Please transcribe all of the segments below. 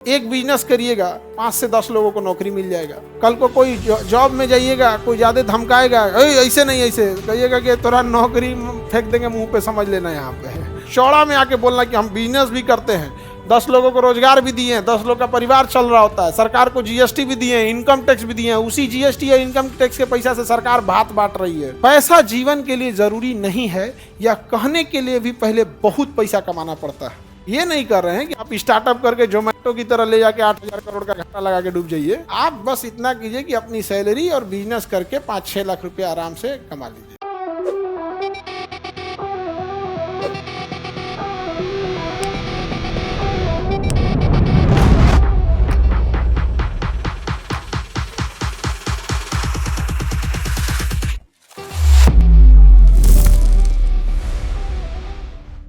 एक बिजनेस करिएगा 5 से 10 लोगों को नौकरी मिल जाएगा। कल को कोई जॉब में जाइएगा, कोई ज्यादा धमकाएगा, ऐसे नहीं ऐसे कहिएगा कि तोरा नौकरी फेंक देंगे मुंह पे, समझ लेना। यहाँ पे चौड़ा में आके बोलना कि हम बिजनेस भी करते हैं, 10 लोगों को रोजगार भी दिए हैं, 10 लोग का परिवार चल रहा होता है, सरकार को जीएसटी भी दिए हैं, इनकम टैक्स भी दिए हैं, उसी जीएसटी या इनकम टैक्स के पैसा से सरकार भात बांट रही है। पैसा जीवन के लिए जरूरी नहीं है, या कहने के लिए भी पहले बहुत पैसा कमाना पड़ता है। ये नहीं कर रहे हैं कि आप स्टार्टअप करके जोमेटो की तरह ले जाके 8,000 करोड़ का घाटा लगा के डूब जाइए। आप बस इतना कीजिए कि अपनी सैलरी और बिजनेस करके 5-6 लाख रुपए आराम से कमा लीजिए।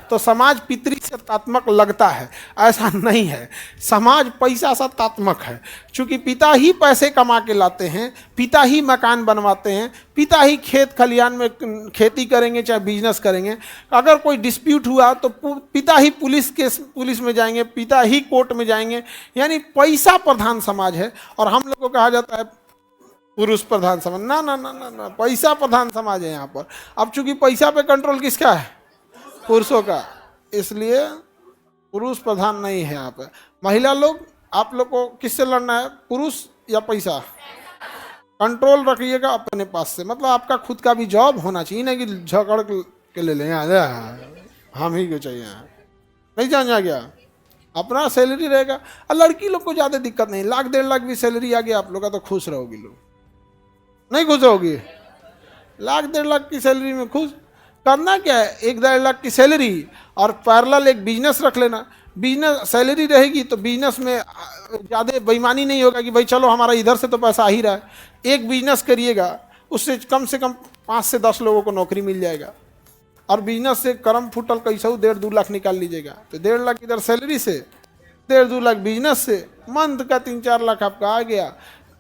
तो समाज पितरी से तात्मक लगता है, ऐसा नहीं है। समाज पैसा से तात्मक है, क्योंकि पिता ही पैसे कमा के लाते हैं, पिता ही मकान बनवाते हैं, पिता ही खेत खलियान में खेती करेंगे चाहे बिजनेस करेंगे। अगर कोई डिस्प्यूट हुआ तो पिता ही पुलिस में जाएंगे, पिता ही कोर्ट में जाएंगे। यानी पैसा प्रधान समाज है। और हम लोग को कहा जाता है पुरुष प्रधान समाज। ना ना ना ना ना, पैसा प्रधान समाज है यहाँ पर। अब चूंकि पैसा पे कंट्रोल किसका है? पुरुषों का। इसलिए पुरुष प्रधान नहीं है यहाँ पे। महिला लोग, आप लोग को किससे लड़ना है, पुरुष या पैसा? कंट्रोल रखिएगा अपने पास से। मतलब आपका खुद का भी जॉब होना चाहिए, नहीं कि झगड़ के ले लें हम ही को चाहिए। नहीं जान गया, अपना सैलरी रहेगा। और लड़की लोग को ज़्यादा दिक्कत नहीं, 1-1.5 लाख भी सैलरी आ गया आप लोग का तो खुश रहोगी। लोग नहीं खुश रहोगी? 1-1.5 लाख की सैलरी में खुश करना क्या है? 1-1.5 लाख की सैलरी और पैरेलल एक बिजनेस रख लेना। बिजनेस सैलरी रहेगी तो बिजनेस में ज़्यादा बेईमानी नहीं होगा कि भाई चलो हमारा इधर से तो पैसा आ ही रहा है। एक बिजनेस करिएगा, उससे कम 5 से 10 लोगों को नौकरी मिल जाएगा। और बिजनेस से करम फुटल कैसा 1.5-2 लाख निकाल लीजिएगा, तो 1.5 लाख इधर सैलरी से, 1.5-2 लाख बिजनेस से, मंथ का 3-4 लाख आपका आ गया।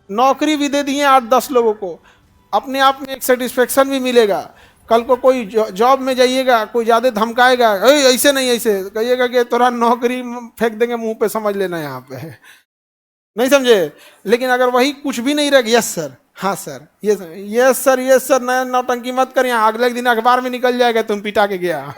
नौकरी भी दे दिए 8-10 लोगों को, अपने आप में एक सेटिस्फेक्शन भी मिलेगा। कल को कोई जॉब में जाइएगा, कोई ज़्यादा धमकाएगा, ऐसे नहीं ऐसे कहिएगा कि तोरा नौकरी फेंक देंगे मुंह पे, समझ लेना। यहाँ पे नहीं समझे? लेकिन अगर वही कुछ भी नहीं रह, यस सर, हाँ सर, यस सर, नया नौटंकी मत कर, यहाँ अगले दिन अखबार में निकल जाएगा तुम पिटा के गया।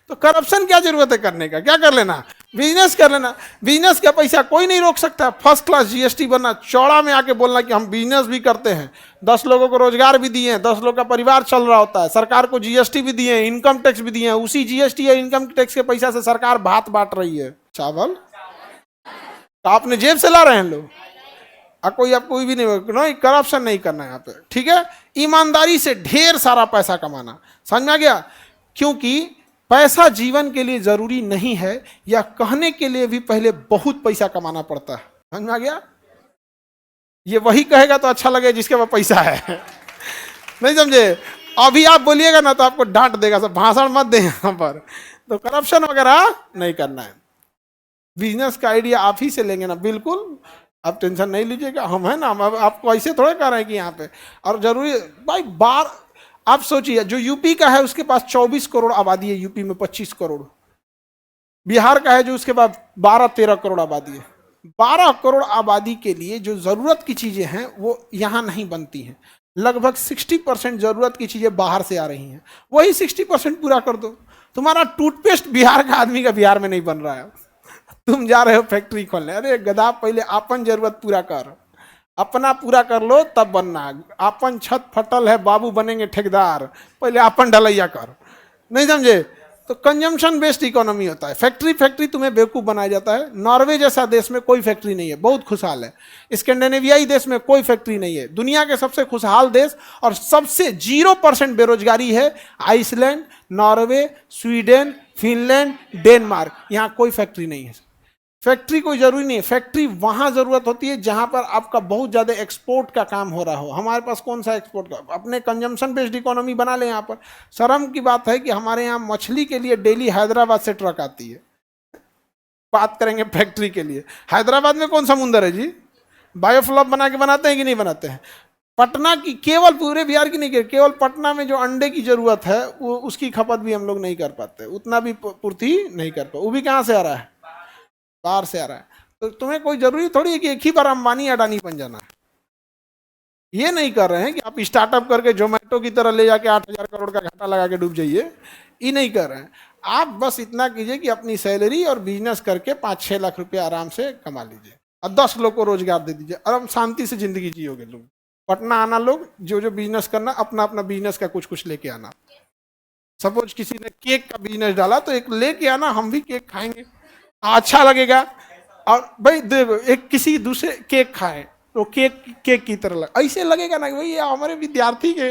तो करप्शन क्या जरूरत है करने का? क्या कर लेना, बिजनेस कर लेना। बिजनेस का पैसा कोई नहीं रोक सकता। फर्स्ट क्लास जीएसटी बनना, चौड़ा में आके बोलना कि हम बिजनेस भी करते हैं, 10 लोगों को रोजगार भी दिए हैं, 10 लोग का परिवार चल रहा होता है, सरकार को जीएसटी भी दिए हैं, इनकम टैक्स भी दिए हैं, उसी जीएसटी या इनकम टैक्स के पैसा से सरकार भात बांट रही है। चावल तो आपने जेब से ला रहे हैं लोग, कोई भी नहीं। करप्शन नहीं करना यहाँ पे, ठीक है? ईमानदारी से ढेर सारा पैसा कमाना, समझ में आ गया? क्योंकि पैसा जीवन के लिए जरूरी नहीं है, या कहने के लिए भी पहले बहुत पैसा कमाना पड़ता है। समझ में आ गया? ये वही कहेगा तो अच्छा लगे जिसके पास पैसा है। नहीं समझे? अभी आप बोलिएगा ना तो आपको डांट देगा, सब भाषण मत दे यहाँ पर। तो करप्शन वगैरह नहीं करना है। बिजनेस का आइडिया आप ही से लेंगे ना, बिल्कुल आप टेंशन नहीं लीजिएगा। हम है ना, हम आपको ऐसे थोड़े कर रहे हैं कि यहाँ पे। और जरूरी भाई आप सोचिए, जो यूपी का है उसके पास 24 करोड़ आबादी है, यूपी में 25 करोड़। बिहार का है जो उसके पास 12-13 करोड़ आबादी है। 12 करोड़ आबादी के लिए जो जरूरत की चीजें हैं वो यहाँ नहीं बनती हैं। लगभग 60% जरूरत की चीजें बाहर से आ रही हैं, वही 60% पूरा कर दो। तुम्हारा टूथपेस्ट बिहार का आदमी का बिहार में नहीं बन रहा है, तुम जा रहे हो फैक्ट्री खोलने। अरे गधा, पहले अपन जरूरत पूरा कर, अपना पूरा कर लो तब बनना। अपन छत फटल है, बाबू बनेंगे ठेकेदार, पहले अपन ढलैया कर। नहीं समझे? तो कंजम्पशन बेस्ड इकोनॉमी होता है। फैक्ट्री तुम्हें बेवकूफ़ बनाया जाता है। नॉर्वे जैसा देश में कोई फैक्ट्री नहीं है, बहुत खुशहाल है। स्कैंडिनेवियाई देश में कोई फैक्ट्री नहीं है। दुनिया के सबसे खुशहाल देश और सबसे 0% बेरोजगारी है Iceland, Norway, Sweden, Finland, Denmark. यहाँ कोई फैक्ट्री नहीं है। फैक्ट्री कोई जरूरी नहीं है। फैक्ट्री वहां जरूरत होती है जहां पर आपका बहुत ज्यादा एक्सपोर्ट का काम हो रहा हो। हमारे पास कौन सा एक्सपोर्ट का? अपने कंजम्पशन बेस्ड इकोनॉमी बना लें। यहाँ पर शर्म की बात है कि हमारे यहाँ मछली के लिए डेली हैदराबाद से ट्रक आती है। बात करेंगे फैक्ट्री के लिए, हैदराबाद में कौन समुंदर है जी? बायोफ्लॉप बना के बनाते हैं कि नहीं बनाते हैं? पटना की, केवल पूरे बिहार की नहीं, केवल पटना में जो अंडे की जरूरत है वो उसकी खपत भी हम लोग नहीं कर पाते, उतना भी पूर्ति नहीं कर पाते। वो भी कहाँ से आ रहा है? बाहर से आ रहा है, तो तुम्हें कोई जरूरी थोड़ी है कि एक ही बार अंबानी अडानी बन जाना है। ये नहीं कर रहे हैं कि आप स्टार्टअप करके जोमेटो की तरह ले जाके 8,000 करोड़ का घाटा लगा के डूब जाइए, ये नहीं कर रहे हैं। आप बस इतना कीजिए कि अपनी सैलरी और बिजनेस करके 5-6 लाख रुपया आराम से कमा लीजिए और 10 लोग को रोजगार दे दीजिए, आराम शांति से जिंदगी जियोगे। लोग पटना आना, लोग जो जो बिजनेस करना, अपना अपना बिजनेस का कुछ कुछ लेके आना। सपोज किसी ने केक का बिजनेस डाला तो एक लेके आना, हम भी केक खाएंगे, अच्छा लगेगा। और भाई देखो, एक किसी दूसरे केक खाए तो केक केक की तरह ऐसे लगेगा ना कि भाई ये हमारे विद्यार्थी के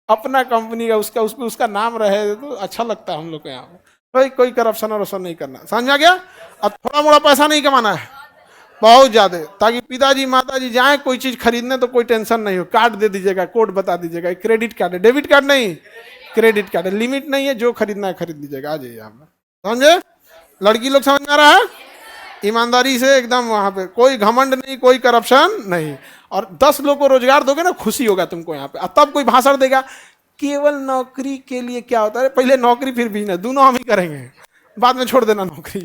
अपना कंपनी का, उसका उस पे उसका नाम रहे तो अच्छा लगता है हम लोग के यहाँ। भाई कोई करप्शन वरप्शन नहीं करना, समझा गया। अब थोड़ा मोड़ा पैसा नहीं कमाना है, बहुत ज्यादा, ताकि पिताजी माताजी जाए कोई चीज खरीदने तो कोई टेंशन नहीं हो। कार्ड दे दीजिएगा, कोड बता दीजिएगा, क्रेडिट कार्ड है, डेबिट कार्ड नहीं, क्रेडिट कार्ड है, लिमिट नहीं है, जो खरीदना है खरीद लीजिएगा, आ जाइए यहाँ पर। समझे लड़की लोग, समझ में आ रहा है। ईमानदारी से एकदम, वहां पे कोई घमंड नहीं, कोई करप्शन नहीं। और 10 लोग को रोजगार दोगे ना, खुशी होगा तुमको यहाँ पे। और तब कोई भाषण देगा केवल नौकरी के लिए क्या होता है, पहले नौकरी फिर बिजनेस, दोनों हम ही करेंगे, बाद में छोड़ देना नौकरी।